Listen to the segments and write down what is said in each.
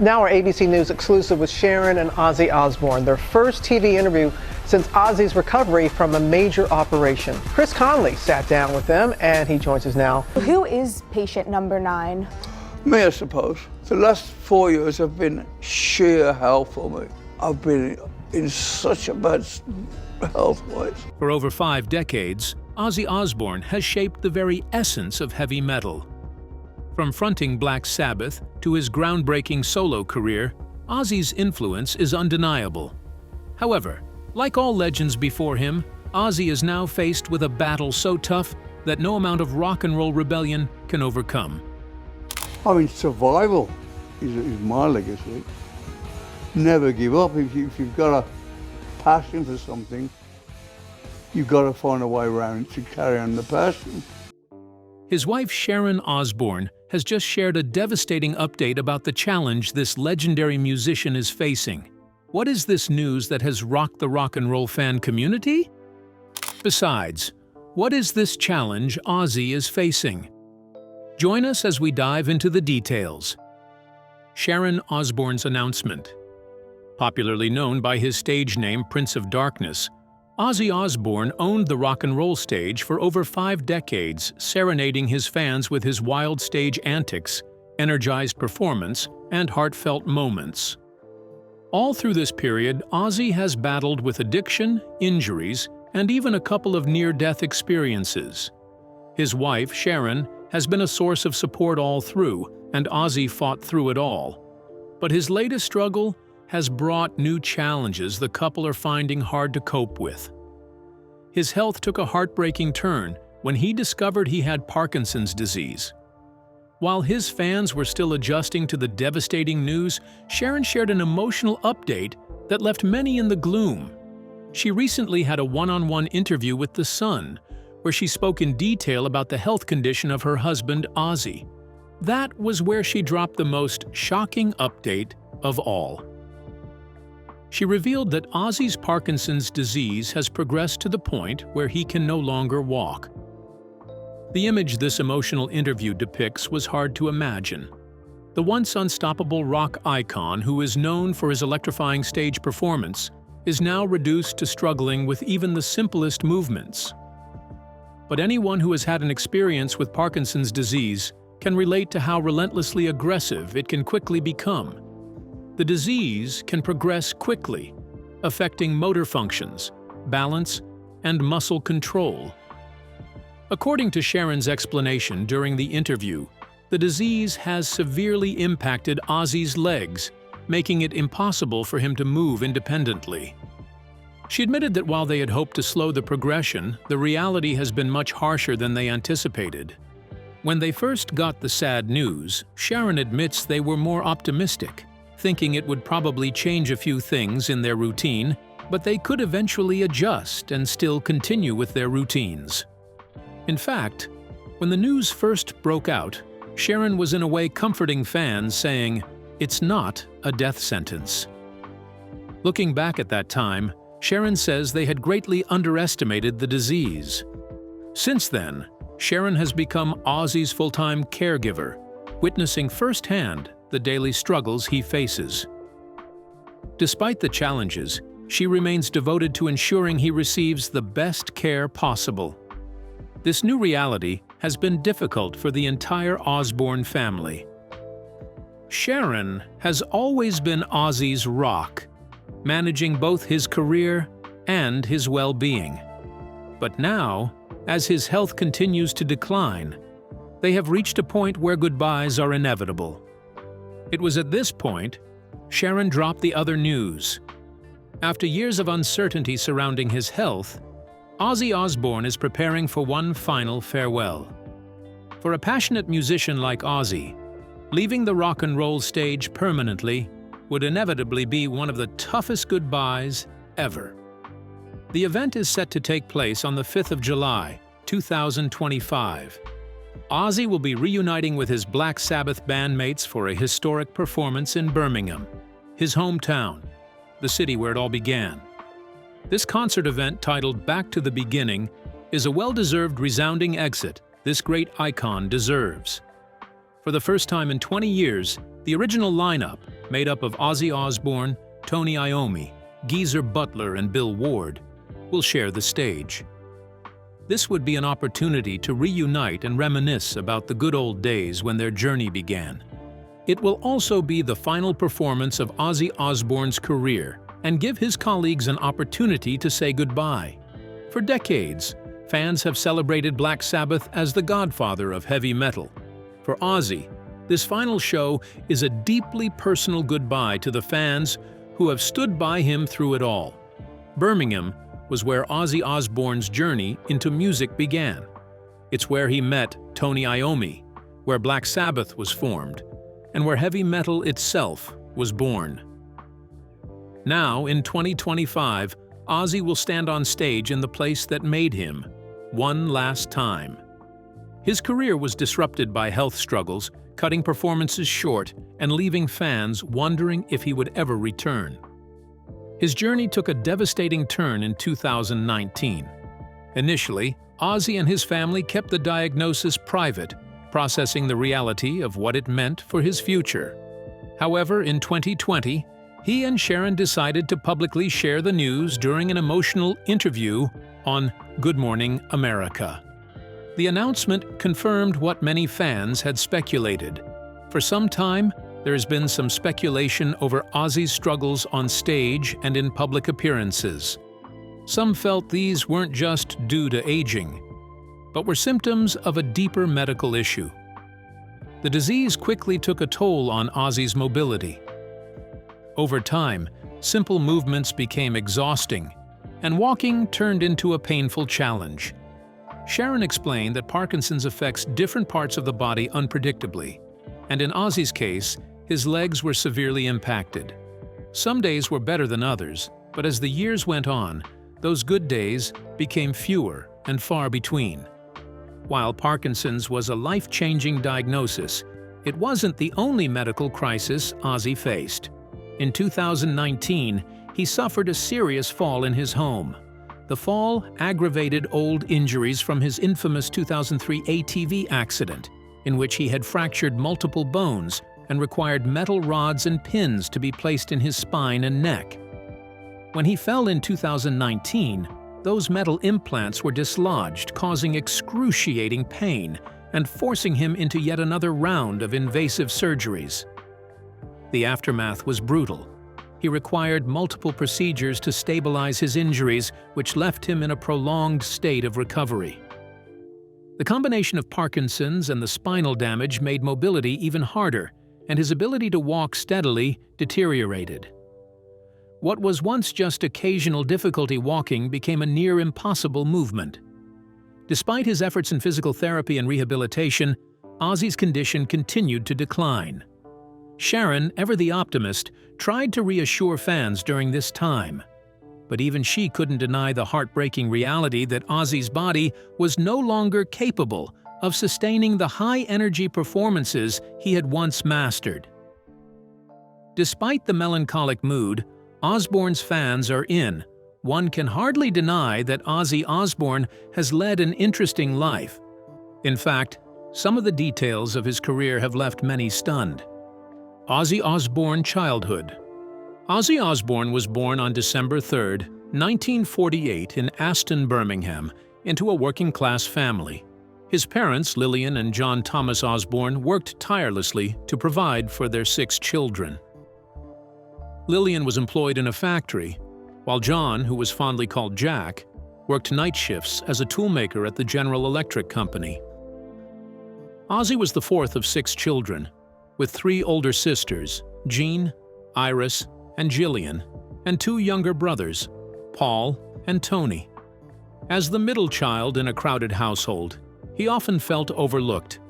Now our ABC News exclusive with Sharon and Ozzy Osbourne, their first TV interview since Ozzy's recovery from a major operation. Chris Conley sat down with them and he joins us now. Who is patient number 9? Me, I suppose. The last 4 years have been sheer hell for me. I've been in such a bad health-wise. For over 5 decades, Ozzy Osbourne has shaped the very essence of heavy metal. From fronting Black Sabbath to his groundbreaking solo career, Ozzy's influence is undeniable. However, like all legends before him, Ozzy is now faced with a battle so tough that no amount of rock and roll rebellion can overcome. I mean, survival is my legacy. Never give up. If you've got a passion for something, you've got to find a way around to carry on the passion. His wife Sharon Osbourne has just shared a devastating update about the challenge this legendary musician is facing. What is this news that has rocked the rock and roll fan community? Besides, what is this challenge Ozzy is facing? Join us as we dive into the details. Sharon Osbourne's announcement. Popularly known by his stage name Prince of Darkness, Ozzy Osbourne owned the rock and roll stage for over 5 decades, serenading his fans with his wild stage antics, energized performance, and heartfelt moments. All through this period, Ozzy has battled with addiction, injuries, and even a couple of near-death experiences. His wife, Sharon, has been a source of support all through, and Ozzy fought through it all. But his latest struggle has brought new challenges the couple are finding hard to cope with. His health took a heartbreaking turn when he discovered he had Parkinson's disease. While his fans were still adjusting to the devastating news, Sharon shared an emotional update that left many in the gloom. She recently had a one-on-one interview with The Sun, where she spoke in detail about the health condition of her husband, Ozzy. That was where she dropped the most shocking update of all. She revealed that Ozzy's Parkinson's disease has progressed to the point where he can no longer walk. The image this emotional interview depicts was hard to imagine. The once unstoppable rock icon, who is known for his electrifying stage performance, is now reduced to struggling with even the simplest movements. But anyone who has had an experience with Parkinson's disease can relate to how relentlessly aggressive it can quickly become. The disease can progress quickly, affecting motor functions, balance, and muscle control. According to Sharon's explanation during the interview, the disease has severely impacted Ozzy's legs, making it impossible for him to move independently. She admitted that while they had hoped to slow the progression, the reality has been much harsher than they anticipated. When they first got the sad news, Sharon admits they were more optimistic, thinking it would probably change a few things in their routine, but they could eventually adjust and still continue with their routines. In fact, when the news first broke out, Sharon was in a way comforting fans, saying, "It's not a death sentence." Looking back at that time, Sharon says they had greatly underestimated the disease. Since then, Sharon has become Ozzy's full-time caregiver, witnessing firsthand the daily struggles he faces. Despite the challenges, she remains devoted to ensuring he receives the best care possible. This new reality has been difficult for the entire Osbourne family. Sharon has always been Ozzy's rock, managing both his career and his well-being. But now, as his health continues to decline, they have reached a point where goodbyes are inevitable. It was at this point Sharon dropped the other news. After years of uncertainty surrounding his health, Ozzy Osbourne is preparing for one final farewell. For a passionate musician like Ozzy, leaving the rock and roll stage permanently would inevitably be one of the toughest goodbyes ever. The event is set to take place on the 5th of July, 2025. Ozzy will be reuniting with his Black Sabbath bandmates for a historic performance in Birmingham, his hometown, the city where it all began. This concert event, titled Back to the Beginning, is a well-deserved resounding exit this great icon deserves. For the first time in 20 years, The original lineup, made up of Ozzy Osbourne, Tony Iommi, Geezer Butler, and Bill Ward, will share the stage. This would be an opportunity to reunite and reminisce about the good old days when their journey began. It will also be the final performance of Ozzy Osbourne's career and give his colleagues an opportunity to say goodbye. For decades, fans have celebrated Black Sabbath as the godfather of heavy metal. For Ozzy, this final show is a deeply personal goodbye to the fans who have stood by him through it all. Birmingham was where Ozzy Osbourne's journey into music began. It's where he met Tony Iommi, where Black Sabbath was formed, and where heavy metal itself was born. Now, in 2025, Ozzy will stand on stage in the place that made him, one last time. His career was disrupted by health struggles, cutting performances short and leaving fans wondering if he would ever return. His journey took a devastating turn in 2019. Initially, Ozzy and his family kept the diagnosis private, processing the reality of what it meant for his future. However, in 2020, he and Sharon decided to publicly share the news during an emotional interview on Good Morning America. The announcement confirmed what many fans had speculated. For some time, there has been some speculation over Ozzy's struggles on stage and in public appearances. Some felt these weren't just due to aging, but were symptoms of a deeper medical issue. The disease quickly took a toll on Ozzy's mobility. Over time, simple movements became exhausting, and walking turned into a painful challenge. Sharon explained that Parkinson's affects different parts of the body unpredictably, and in Ozzy's case, his legs were severely impacted. Some days were better than others, but as the years went on, those good days became fewer and far between. While Parkinson's was a life-changing diagnosis, it wasn't the only medical crisis Ozzy faced. In 2019, he suffered a serious fall in his home. The fall aggravated old injuries from his infamous 2003 ATV accident, in which he had fractured multiple bones and required metal rods and pins to be placed in his spine and neck. When he fell in 2019, those metal implants were dislodged, causing excruciating pain and forcing him into yet another round of invasive surgeries. The aftermath was brutal. He required multiple procedures to stabilize his injuries, which left him in a prolonged state of recovery. The combination of Parkinson's and the spinal damage made mobility even harder, and his ability to walk steadily deteriorated. What was once just occasional difficulty walking became a near impossible movement. Despite his efforts in physical therapy and rehabilitation, Ozzy's condition continued to decline. Sharon, ever the optimist, tried to reassure fans during this time. But even she couldn't deny the heartbreaking reality that Ozzy's body was no longer capable of sustaining the high-energy performances he had once mastered. Despite the melancholic mood Osbourne's fans are in, one can hardly deny that Ozzy Osbourne has led an interesting life. In fact, some of the details of his career have left many stunned. Ozzy Osbourne childhood. Ozzy Osbourne was born on December 3, 1948 in Aston, Birmingham, into a working-class family. His parents, Lillian and John Thomas Osbourne, worked tirelessly to provide for their 6 children. Lillian was employed in a factory, while John, who was fondly called Jack, worked night shifts as a toolmaker at the General Electric Company. Ozzy was the 4th of 6 children, with 3 older sisters, Jean, Iris, and Jillian, and 2 younger brothers, Paul and Tony. As the middle child in a crowded household, he often felt overlooked.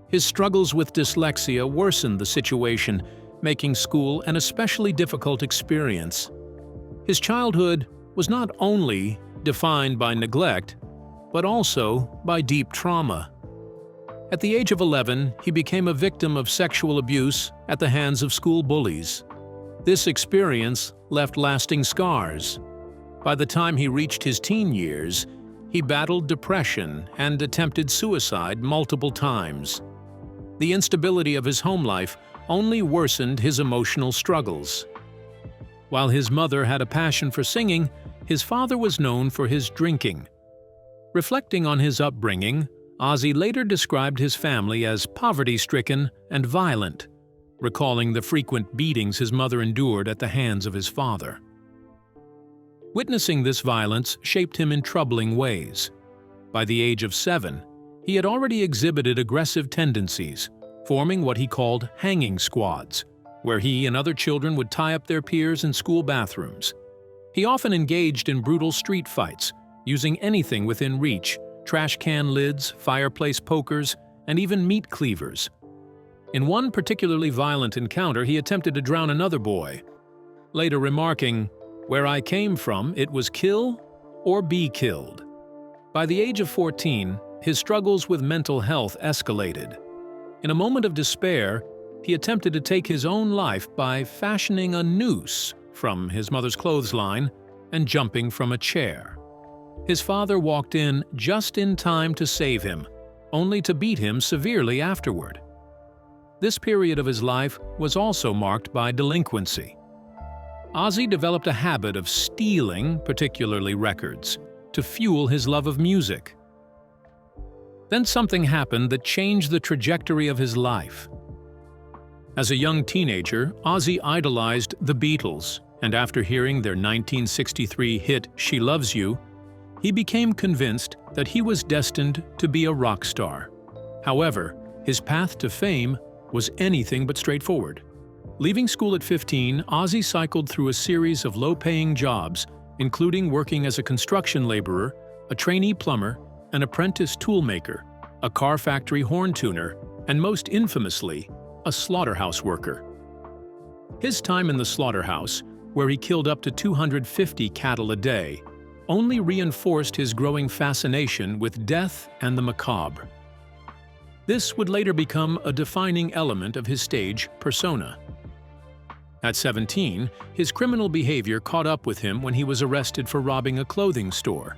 His struggles with dyslexia worsened the situation, making school an especially difficult experience. His childhood was not only defined by neglect, but also by deep trauma. At the age of 11, he became a victim of sexual abuse at the hands of school bullies. This experience left lasting scars. By the time he reached his teen years, he battled depression and attempted suicide multiple times. The instability of his home life only worsened his emotional struggles. While his mother had a passion for singing, his father was known for his drinking. Reflecting on his upbringing, Ozzy later described his family as poverty-stricken and violent, recalling the frequent beatings his mother endured at the hands of his father. Witnessing this violence shaped him in troubling ways. By the age of 7, he had already exhibited aggressive tendencies, forming what he called hanging squads, where he and other children would tie up their peers in school bathrooms. He often engaged in brutal street fights, using anything within reach: trash can lids, fireplace pokers, and even meat cleavers. In one particularly violent encounter, he attempted to drown another boy, later remarking, "Where I came from, it was kill or be killed." By the age of 14, his struggles with mental health escalated. In a moment of despair, he attempted to take his own life by fashioning a noose from his mother's clothesline and jumping from a chair. His father walked in just in time to save him, only to beat him severely afterward. This period of his life was also marked by delinquency. Ozzy developed a habit of stealing, particularly records, to fuel his love of music. Then something happened that changed the trajectory of his life. As a young teenager, Ozzy idolized the Beatles, and after hearing their 1963 hit "She Loves You," he became convinced that he was destined to be a rock star. However, his path to fame was anything but straightforward. Leaving school at 15, Ozzy cycled through a series of low-paying jobs, including working as a construction laborer, a trainee plumber, an apprentice toolmaker, a car factory horn tuner, and most infamously, a slaughterhouse worker. His time in the slaughterhouse, where he killed up to 250 cattle a day, only reinforced his growing fascination with death and the macabre. This would later become a defining element of his stage persona. At 17, his criminal behavior caught up with him when he was arrested for robbing a clothing store.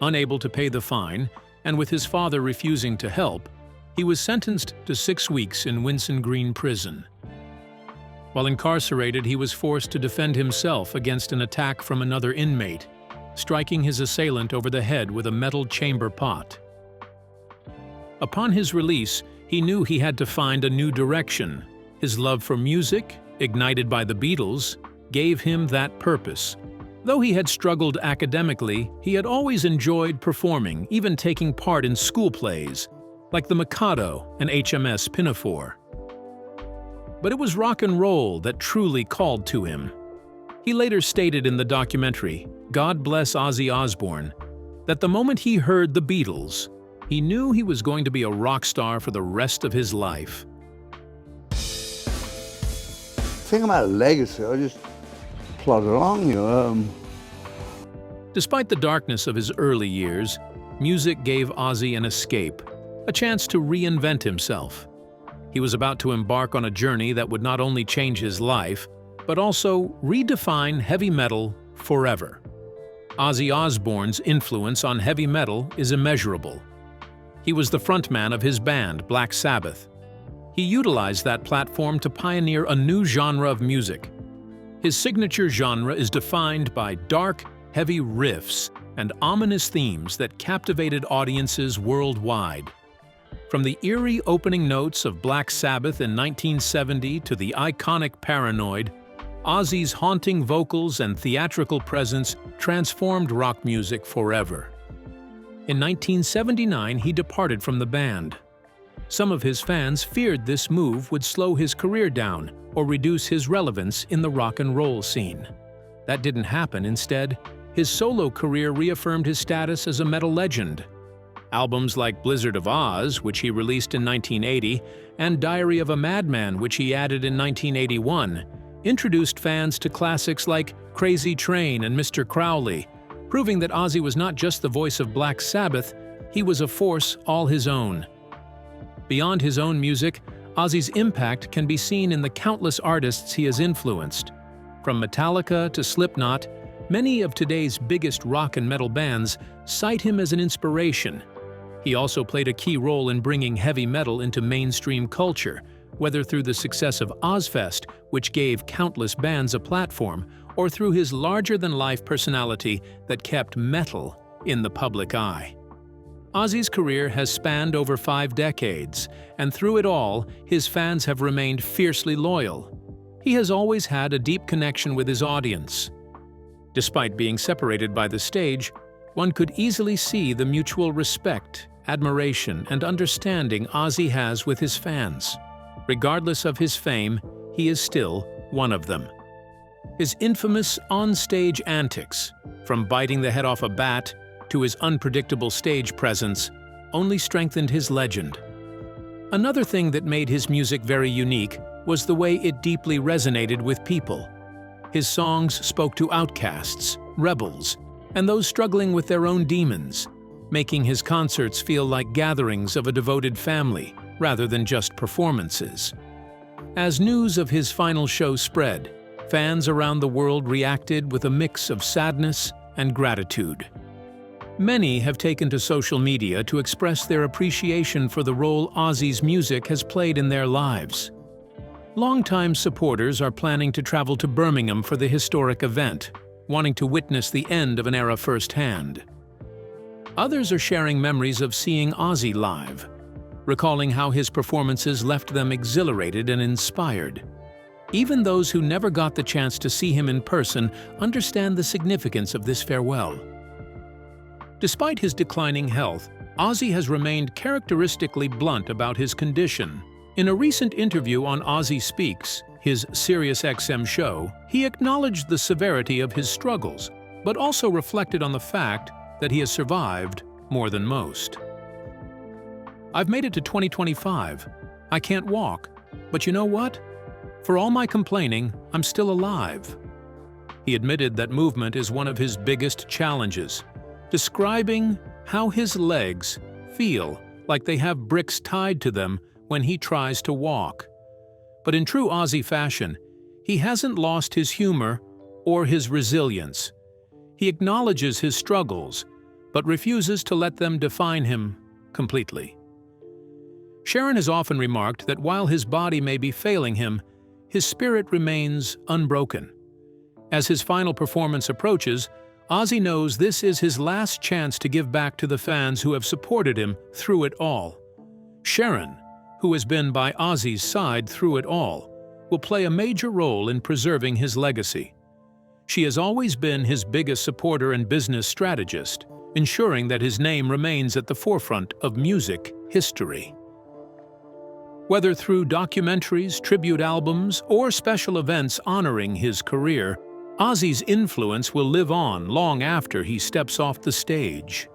Unable to pay the fine, and with his father refusing to help, he was sentenced to 6 weeks in Winson Green Prison. While incarcerated, he was forced to defend himself against an attack from another inmate, striking his assailant over the head with a metal chamber pot. Upon his release, he knew he had to find a new direction. His love for music, ignited by the Beatles, gave him that purpose. Though he had struggled academically, he had always enjoyed performing, even taking part in school plays, like The Mikado and HMS Pinafore. But it was rock and roll that truly called to him. He later stated in the documentary, God Bless Ozzy Osbourne, that the moment he heard the Beatles, he knew he was going to be a rock star for the rest of his life. Think about legacy, I just plod along, you know. Despite the darkness of his early years, music gave Ozzy an escape, a chance to reinvent himself. He was about to embark on a journey that would not only change his life, but also redefine heavy metal forever. Ozzy Osbourne's influence on heavy metal is immeasurable. He was the frontman of his band, Black Sabbath. He utilized that platform to pioneer a new genre of music. His signature genre is defined by dark, heavy riffs and ominous themes that captivated audiences worldwide. From the eerie opening notes of Black Sabbath in 1970 to the iconic Paranoid, Ozzy's haunting vocals and theatrical presence transformed rock music forever. In 1979, he departed from the band. Some of his fans feared this move would slow his career down or reduce his relevance in the rock and roll scene. That didn't happen. Instead, his solo career reaffirmed his status as a metal legend. Albums like Blizzard of Oz, which he released in 1980, and Diary of a Madman, which he added in 1981, introduced fans to classics like Crazy Train and Mr. Crowley, proving that Ozzy was not just the voice of Black Sabbath, he was a force all his own. Beyond his own music, Ozzy's impact can be seen in the countless artists he has influenced. From Metallica to Slipknot, many of today's biggest rock and metal bands cite him as an inspiration. He also played a key role in bringing heavy metal into mainstream culture, whether through the success of Ozzfest, which gave countless bands a platform, or through his larger-than-life personality that kept metal in the public eye. Ozzy's career has spanned over 5 decades, and through it all, his fans have remained fiercely loyal. He has always had a deep connection with his audience. Despite being separated by the stage, one could easily see the mutual respect, admiration, and understanding Ozzy has with his fans. Regardless of his fame, he is still one of them. His infamous on-stage antics, from biting the head off a bat to his unpredictable stage presence, only strengthened his legend. Another thing that made his music very unique was the way it deeply resonated with people. His songs spoke to outcasts, rebels, and those struggling with their own demons, making his concerts feel like gatherings of a devoted family rather than just performances. As news of his final show spread, fans around the world reacted with a mix of sadness and gratitude. Many have taken to social media to express their appreciation for the role Ozzy's music has played in their lives. Longtime supporters are planning to travel to Birmingham for the historic event, wanting to witness the end of an era firsthand. Others are sharing memories of seeing Ozzy live, recalling how his performances left them exhilarated and inspired. Even those who never got the chance to see him in person understand the significance of this farewell. Despite his declining health, Ozzy has remained characteristically blunt about his condition. In a recent interview on Ozzy Speaks, his SiriusXM show, he acknowledged the severity of his struggles, but also reflected on the fact that he has survived more than most. "I've made it to 2025. I can't walk, but you know what? For all my complaining, I'm still alive." He admitted that movement is one of his biggest challenges, describing how his legs feel like they have bricks tied to them when he tries to walk. But in true Ozzy fashion, he hasn't lost his humor or his resilience. He acknowledges his struggles, but refuses to let them define him completely. Sharon has often remarked that while his body may be failing him, his spirit remains unbroken. As his final performance approaches, Ozzy knows this is his last chance to give back to the fans who have supported him through it all. Sharon, who has been by Ozzy's side through it all, will play a major role in preserving his legacy. She has always been his biggest supporter and business strategist, ensuring that his name remains at the forefront of music history. Whether through documentaries, tribute albums, or special events honoring his career, Ozzy's influence will live on long after he steps off the stage.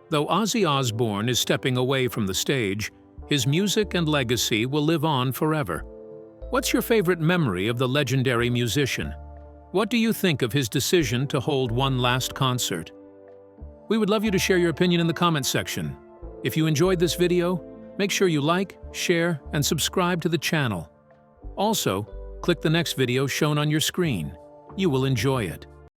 Though Ozzy Osbourne is stepping away from the stage, his music and legacy will live on forever. What's your favorite memory of the legendary musician? What do you think of his decision to hold one last concert? We would love you to share your opinion in the comments section. If you enjoyed this video, make sure you like, share, and subscribe to the channel. Also, click the next video shown on your screen. You will enjoy it.